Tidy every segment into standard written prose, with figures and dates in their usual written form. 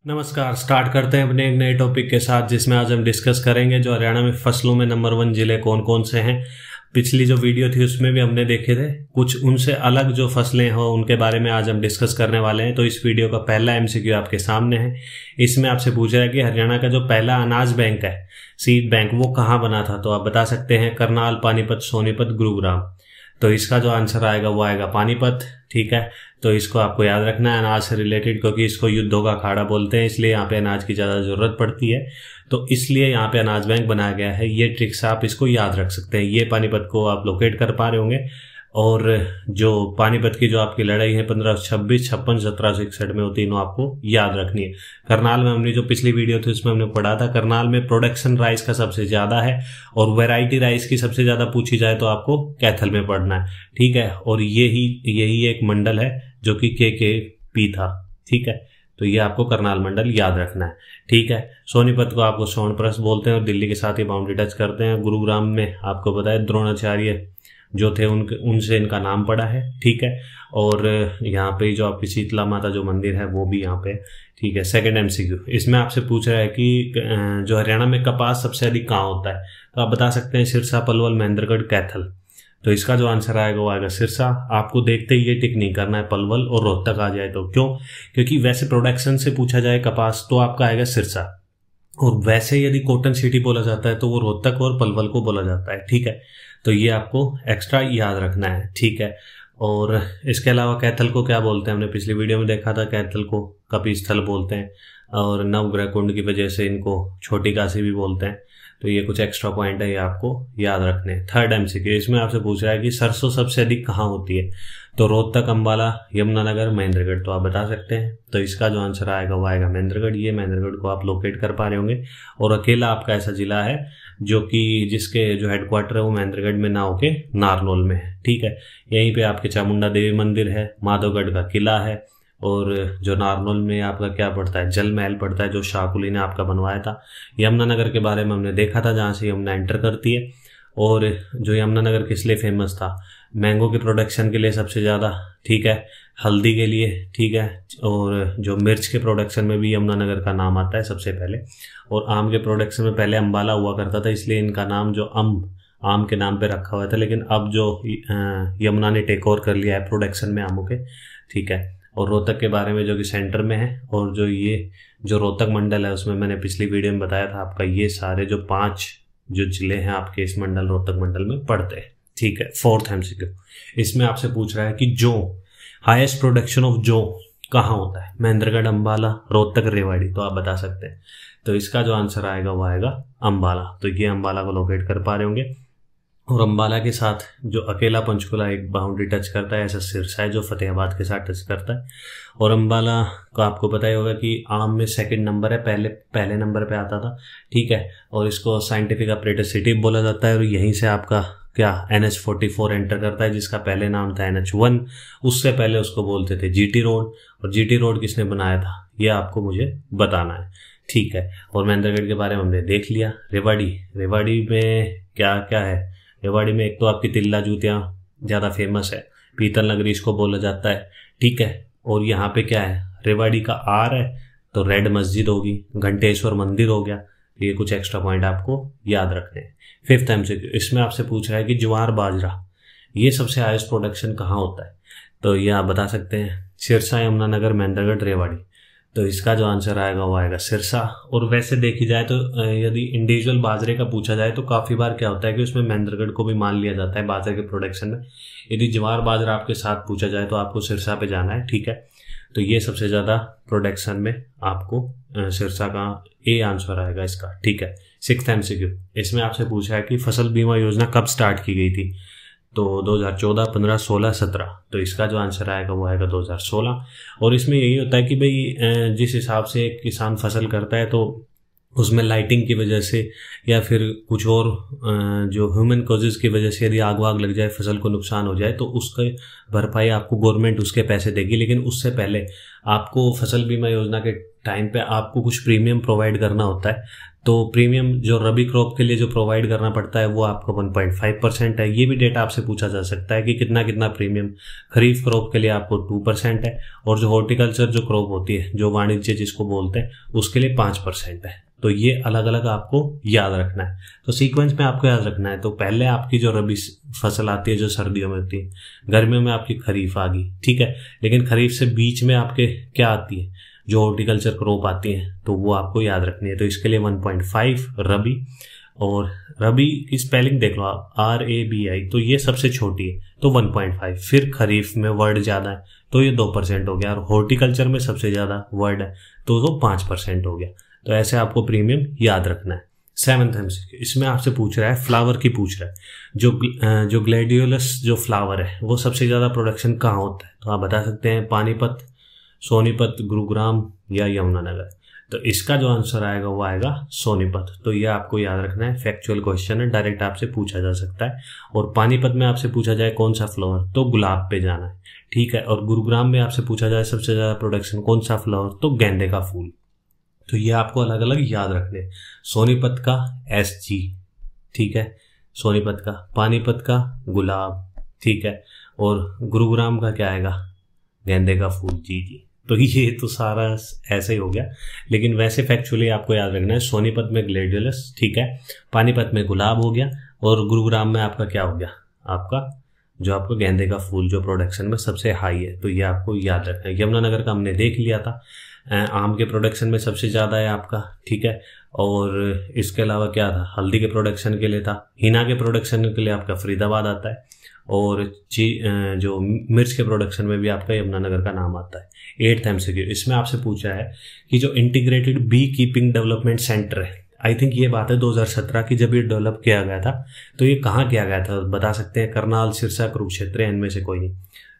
नमस्कार। स्टार्ट करते हैं अपने एक नए टॉपिक के साथ, जिसमें आज हम डिस्कस करेंगे जो हरियाणा में फसलों में नंबर 1 जिले कौन कौन से हैं। पिछली जो वीडियो थी उसमें भी हमने देखे थे, कुछ उनसे अलग जो फसलें हो उनके बारे में आज हम डिस्कस करने वाले हैं। तो इस वीडियो का पहला एमसीक्यू आपके सामने है। इसमें आपसे पूछ रहा है कि हरियाणा का जो पहला अनाज बैंक है, सीड बैंक, वो कहाँ बना था। तो आप बता सकते हैं करनाल, पानीपत, सोनीपत, गुरुग्राम। तो इसका जो आंसर आएगा वो आएगा पानीपत। ठीक है, तो इसको आपको याद रखना है अनाज से रिलेटेड, क्योंकि इसको युद्धों का अखाड़ा बोलते हैं, इसलिए यहाँ पे अनाज की ज़्यादा ज़रूरत पड़ती है। तो इसलिए यहाँ पे अनाज बैंक बनाया गया है। ये ट्रिक्स आप इसको याद रख सकते हैं। ये पानीपत को आप लोकेट कर पा रहे होंगे। और जो पानीपत की जो आपकी लड़ाई है 1526, 56, 1761 में, वो तीनों आपको याद रखनी है। करनाल में हमने जो पिछली वीडियो थी उसमें हमने पढ़ा था, करनाल में प्रोडक्शन राइस का सबसे ज़्यादा है और वैरायटी राइस की सबसे ज़्यादा पूछी जाए तो आपको कैथल में पढ़ना है। ठीक है, और यही एक मंडल है जो कि के था। ठीक है, तो ये आपको करनाल मंडल याद रखना है। ठीक है, सोनीपत को आपको सोनप्रस्थ बोलते हैं और दिल्ली के साथ ही बाउंड्री टच करते हैं। गुरुग्राम में आपको पता है द्रोणाचार्य जो थे उनसे इनका नाम पड़ा है। ठीक है, और यहाँ पे जो आपकी शीतला माता जो मंदिर है वो भी यहाँ पे। ठीक है, सेकंड एमसीक्यू इसमें आपसे पूछ रहा है कि जो हरियाणा में कपास सबसे अधिक कहाँ होता है। तो आप बता सकते हैं सिरसा, पलवल, महेंद्रगढ़, कैथल। तो इसका जो आंसर आएगा वो आएगा सिरसा। आपको देखते ही ये टिक नहीं करना है पलवल और रोहतक आ जाए तो। क्यों? क्योंकि वैसे प्रोडक्शन से पूछा जाए कपास तो आपका आएगा सिरसा, और वैसे यदि कॉटन सिटी बोला जाता है तो वो रोहतक और पलवल को बोला जाता है। ठीक है, तो ये आपको एक्स्ट्रा याद रखना है। ठीक है, और इसके अलावा कैथल को क्या बोलते हैं, हमने पिछली वीडियो में देखा था। कैथल को कपिस्थल बोलते हैं और नवग्रह कुंड की वजह से इनको छोटी काशी भी बोलते हैं। तो ये कुछ एक्स्ट्रा पॉइंट है, ये आपको याद रखने हैं। थर्ड एमसीक्यू इसमें आपसे पूछ रहा है कि सरसों सबसे अधिक कहाँ होती है। तो रोहतक, अंबाला, यमुनानगर, महेंद्रगढ़। तो आप बता सकते हैं। तो इसका जो आंसर आएगा वो आएगा महेंद्रगढ़। ये महेंद्रगढ़ को आप लोकेट कर पा रहे होंगे। और अकेला आपका ऐसा जिला है जो कि जिसके जो हेडक्वार्टर है वो महेंद्रगढ़ में ना होके नारनौल में है। ठीक है, यहीं पे आपके चामुंडा देवी मंदिर है, माधवगढ़ का किला है, और जो नारनौल में आपका क्या पड़ता है, जल महल पड़ता है जो शाहकुली ने आपका बनवाया था। यमुनानगर के बारे में हमने देखा था, जहाँ से यमुना एंटर करती है। और जो यमुनानगर किस लिए फेमस था, मैंगो के प्रोडक्शन के लिए सबसे ज़्यादा। ठीक है, हल्दी के लिए। ठीक है, और जो मिर्च के प्रोडक्शन में भी यमुनानगर का नाम आता है सबसे पहले। और आम के प्रोडक्शन में पहले अम्बाला हुआ करता था, इसलिए इनका नाम जो आम के नाम पे रखा हुआ था। लेकिन अब जो यमुना ने टेक ओवर कर लिया है प्रोडक्शन में आमों के। ठीक है, और रोहतक के बारे में जो कि सेंटर में है, और जो रोहतक मंडल है उसमें मैंने पिछली वीडियो में बताया था आपका, ये सारे जो 5 जो जिले हैं आपके इस मंडल रोहतक मंडल में पड़ते हैं। ठीक है, फोर्थ एमसीक्यू इसमें आपसे पूछ रहा है कि जो हाईएस्ट प्रोडक्शन ऑफ जो कहाँ होता है, महेंद्रगढ़, अंबाला, रोहतक, रेवाड़ी। तो आप बता सकते हैं। तो इसका जो आंसर आएगा वो आएगा अंबाला। तो ये अंबाला को लोकेट कर पा रहे होंगे। और अंबाला के साथ जो अकेला पंचकुला एक बाउंड्री टच करता है, ऐसा सिरसा है जो फतेहाबाद के साथ टच करता है। और अंबाला को आपको पता ही होगा कि आम में सेकंड नंबर है, पहले नंबर पे आता था। ठीक है, और इसको साइंटिफिक ऑपरेटर सिटी बोला जाता है। और यहीं से आपका क्या NH44 एंटर करता है, जिसका पहले नाम था NH1। उससे पहले उसको बोलते थे GT रोड। और GT रोड किसने बनाया था ये आपको मुझे बताना है। ठीक है, और महेंद्रगढ़ के बारे में हमने देख लिया। रेवाड़ी में क्या क्या है, रेवाड़ी में एक तो आपकी तिल्ला जूतियाँ ज़्यादा फेमस है, पीतल नगरी इसको बोला जाता है। ठीक है, और यहाँ पे क्या है, रेवाड़ी का आर है तो रेड मस्जिद होगी, घंटेश्वर मंदिर हो गया। ये कुछ एक्स्ट्रा पॉइंट आपको याद रखने हैं। फिफ्थ एमसीक्यू इसमें आपसे पूछ रहा है कि ज्वार बाजरा ये सबसे हाईएस्ट प्रोडक्शन कहाँ होता है। तो ये आप बता सकते हैं सिरसा, यमुनानगर, महेंद्रगढ़, रेवाड़ी। तो इसका जो आंसर आएगा वो आएगा सिरसा। और वैसे देखी जाए तो यदि इंडिविजुअल बाजरे का पूछा जाए तो काफ़ी बार क्या होता है कि उसमें महेंद्रगढ़ को भी मान लिया जाता है बाजरे के प्रोडक्शन में। यदि ज्वार बाजरा आपके साथ पूछा जाए तो आपको सिरसा पे जाना है। ठीक है, तो ये सबसे ज़्यादा प्रोडक्शन में आपको सिरसा का ए आंसर आएगा इसका। ठीक है, सिक्स्थ एमसीक्यू इसमें आपसे पूछा है कि फसल बीमा योजना कब स्टार्ट की गई थी। तो 2014, 15, 16, 17। तो इसका जो आंसर आएगा वो आएगा 2016। और इसमें यही होता है कि भाई जिस हिसाब से एक किसान फसल करता है तो उसमें लाइटिंग की वजह से या फिर कुछ और जो ह्यूमन कॉजेज की वजह से यदि आग वाग लग जाए, फसल को नुकसान हो जाए, तो उसके भरपाई आपको गवर्नमेंट उसके पैसे देगी। लेकिन उससे पहले आपको फसल बीमा योजना के टाइम पे आपको कुछ प्रीमियम प्रोवाइड करना होता है, तो प्रीमियम जो रबी क्रॉप के लिए जो प्रोवाइड करना पड़ता है वो आपको 1.5% है। ये भी डेटा आपसे पूछा जा सकता है कि कितना कितना प्रीमियम खरीफ क्रॉप के लिए आपको 2% है, और जो हॉर्टिकल्चर जो क्रॉप होती है, जो वाणिज्य जिसको बोलते हैं, उसके लिए 5% है। तो ये अलग अलग आपको याद रखना है। तो सीक्वेंस में आपको याद रखना है। तो पहले आपकी जो रबी फसल आती है जो सर्दियों में होती है, गर्मियों में आपकी खरीफ आ गई, ठीक है। लेकिन खरीफ से बीच में आपके क्या आती है, जो हॉर्टिकल्चर क्रॉप आती है, तो वो आपको याद रखनी है। तो इसके लिए 1.5 रबी, और रबी की स्पेलिंग देख लो आप, RABI, तो ये सबसे छोटी है तो 1.5। फिर खरीफ में वर्ड ज्यादा है तो ये 2% हो गया, और हॉर्टिकल्चर में सबसे ज्यादा वर्ड है तो वो 5% हो गया। तो ऐसे आपको प्रीमियम याद रखना है। 7th MCQ, इसमें आपसे पूछ रहा है, फ्लावर की पूछ रहा है, जो ग्लैडियोलस जो फ्लावर है वो सबसे ज्यादा प्रोडक्शन कहाँ होता है। तो आप बता सकते हैं पानीपत, सोनीपत, गुरुग्राम या यमुनानगर। तो इसका जो आंसर आएगा वो आएगा सोनीपत। तो ये आपको याद रखना है, फैक्चुअल क्वेश्चन है, डायरेक्ट आपसे पूछा जा सकता है। और पानीपत में आपसे पूछा जाए कौन सा फ्लावर, तो गुलाब पे जाना है, ठीक है। और गुरुग्राम में आपसे पूछा जाए सबसे ज्यादा प्रोडक्शन कौन सा फ्लावर, तो गेंदे का फूल। तो ये आपको अलग अलग याद रखने। सोनीपत का SG, ठीक है, सोनीपत का, पानीपत का गुलाब, ठीक है, और गुरुग्राम का क्या आएगा, गेंदे का फूल, जी। तो ये तो सारा ऐसे ही हो गया, लेकिन वैसे फैक्चुअली आपको याद रखना है, सोनीपत में ग्लैडियोलस, ठीक है, पानीपत में गुलाब हो गया, और गुरुग्राम में आपका क्या हो गया, आपका गेंदे का फूल जो प्रोडक्शन में सबसे हाई है। तो ये आपको याद रखना है। यमुनानगर का हमने देख लिया था, आम के प्रोडक्शन में सबसे ज्यादा है आपका, ठीक है। और इसके अलावा क्या था, हल्दी के प्रोडक्शन के लिए था, हिना के प्रोडक्शन के लिए आपका फरीदाबाद आता है, और जो मिर्च के प्रोडक्शन में भी आपका यमुनानगर का नाम आता है। 8th MCQ, इसमें आपसे पूछा है कि जो integrated bee keeping development centre है, आई थिंक ये बात है 2017 की, जब ये डेवलप किया गया था, तो ये कहाँ किया गया था, बता सकते हैं, करनाल, सिरसा, कुरुक्षेत्र, इनमें से कोई नहीं।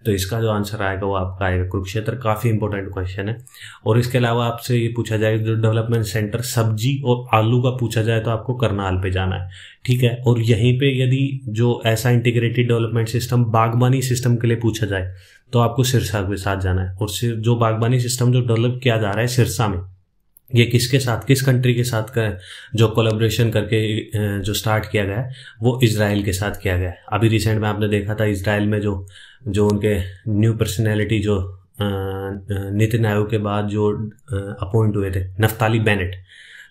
तो इसका जो आंसर आएगा वो आपका आएगा कुरुक्षेत्र। काफी इंपॉर्टेंट क्वेश्चन है। और इसके अलावा आपसे ये पूछा जाए जो डेवलपमेंट सेंटर सब्जी और आलू का पूछा जाए तो आपको करनाल पे जाना है, ठीक है। और यहीं पे यदि जो ऐसा इंटीग्रेटेड डेवलपमेंट सिस्टम बागबानी सिस्टम के लिए पूछा जाए तो आपको सिरसा के साथ जाना है। और जो बागबानी सिस्टम जो डेवलप किया जा रहा है सिरसा में, ये किसके साथ, किस कंट्री के साथ का जो कोलैबोरेशन करके जो स्टार्ट किया गया है, वो इजराइल के साथ किया गया है। अभी रिसेंट में आपने देखा था इजराइल में जो उनके न्यू पर्सनैलिटी जो नीति आयोग के बाद जो अपॉइंट हुए थे, नफ्ताली बेनेट,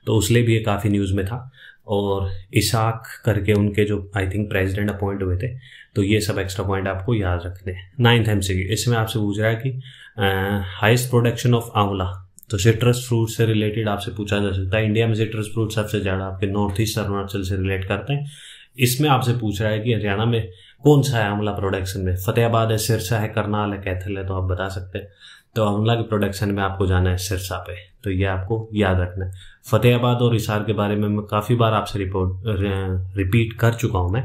तो उसलिए भी ये काफ़ी न्यूज़ में था। और इसाक करके उनके जो आई थिंक प्रेसिडेंट अपॉइंट हुए थे। तो ये सब एक्स्ट्रा पॉइंट आपको याद रखने हैं। 9th MCQ, इसमें आपसे पूछ रहा है कि हाईएस्ट प्रोडक्शन ऑफ आंवला, तो सिट्रस फ्रूट से रिलेटेड आपसे पूछा जा सकता है। इंडिया में सिट्रस फ्रूट सबसे ज़्यादा आपके नॉर्थ ईस्ट अरुणाचल से रिलेट करते हैं। इसमें आपसे पूछ रहा है कि हरियाणा में कौन सा है आंवला प्रोडक्शन में, फतेहाबाद है, सिरसा है, करनाल है, कैथल है, तो आप बता सकते हैं। तो आंवला के प्रोडक्शन में आपको जाना है सिरसा पे। तो ये आपको याद रखना है। फतेहाबाद और हिसार के बारे में मैं काफ़ी बार आपसे रिपीट कर चुका हूँ मैं।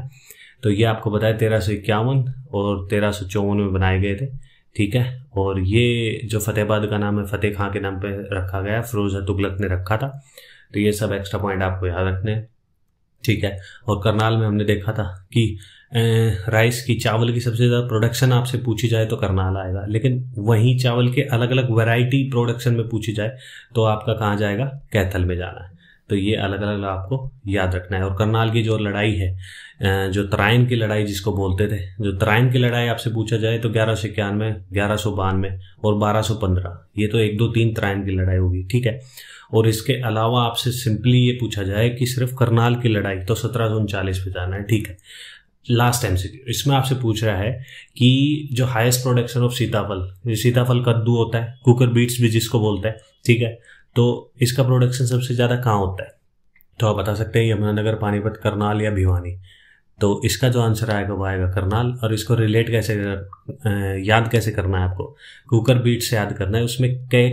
तो ये आपको बताया 1351 और 1354 में बनाए गए थे, ठीक है। और ये जो फतेहाबाद का नाम है फतेह खां के नाम पे रखा गया, फिरोज तुगलक ने रखा था। तो ये सब एक्स्ट्रा पॉइंट आपको याद रखने हैं, ठीक है। और करनाल में हमने देखा था कि राइस की, चावल की सबसे ज़्यादा प्रोडक्शन आपसे पूछी जाए तो करनाल आएगा, लेकिन वहीं चावल के अलग अलग वैरायटी प्रोडक्शन में पूछी जाए तो आपका कहाँ जाएगा, कैथल में जाना है। तो ये अलग अलग आपको याद रखना है। और करनाल की जो लड़ाई है, जो तराइन की लड़ाई जिसको बोलते थे, जो तराइन की लड़ाई आपसे पूछा जाए तो 1191, 1192 और 1215, ये तो 1, 2, 3 तराइन की लड़ाई होगी, ठीक है। और इसके अलावा आपसे सिंपली ये पूछा जाए कि सिर्फ करनाल की लड़ाई, तो 1739 पे जाना है, ठीक है। लास्ट MCQ, इसमें आपसे पूछ रहा है कि जो हाईएस्ट प्रोडक्शन ऑफ सीताफल, सीताफल कद्दू होता है, कुकर बीट्स भी जिसको बोलते हैं, ठीक है, तो इसका प्रोडक्शन सबसे ज़्यादा कहाँ होता है। तो आप बता सकते हैं यमुनानगर, पानीपत, करनाल या भिवानी। तो इसका जो आंसर आएगा वो आएगा करनाल। और इसको रिलेट कैसे याद कैसे करना है आपको, कुकर बीट से याद करना है। उसमें के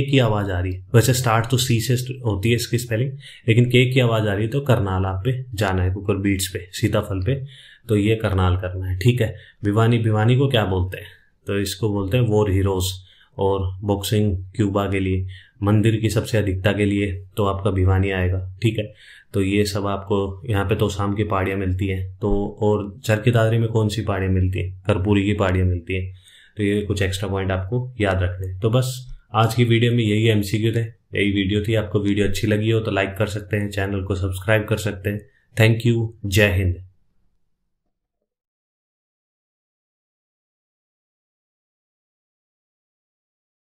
की आवाज़ आ रही है, वैसे स्टार्ट तो सी से होती है इसकी स्पेलिंग, लेकिन के की आवाज़ आ रही है तो करनाल आप पे जाना है, कुकर बीट्स पे, सीताफल पे। तो ये करनाल करना है, ठीक है। भिवानी को क्या बोलते हैं, तो इसको बोलते हैं वॉर हीरोज। और बॉक्सिंग क्यूबा के लिए, मंदिर की सबसे अधिकता के लिए तो आपका भिवानी आएगा, ठीक है। तो ये सब आपको यहाँ पे तो शाम की पहाड़ियाँ मिलती हैं। तो और चरखी दादरी में कौन सी पहाड़ियाँ मिलती हैं, कर्पूरी की पहाड़ियाँ मिलती हैं। तो ये कुछ एक्स्ट्रा पॉइंट आपको याद रखने। तो बस आज की वीडियो में यही MCQ थे। यही वीडियो थी। आपको वीडियो अच्छी लगी हो तो लाइक कर सकते हैं, चैनल को सब्सक्राइब कर सकते हैं। Thank you. जय हिंद।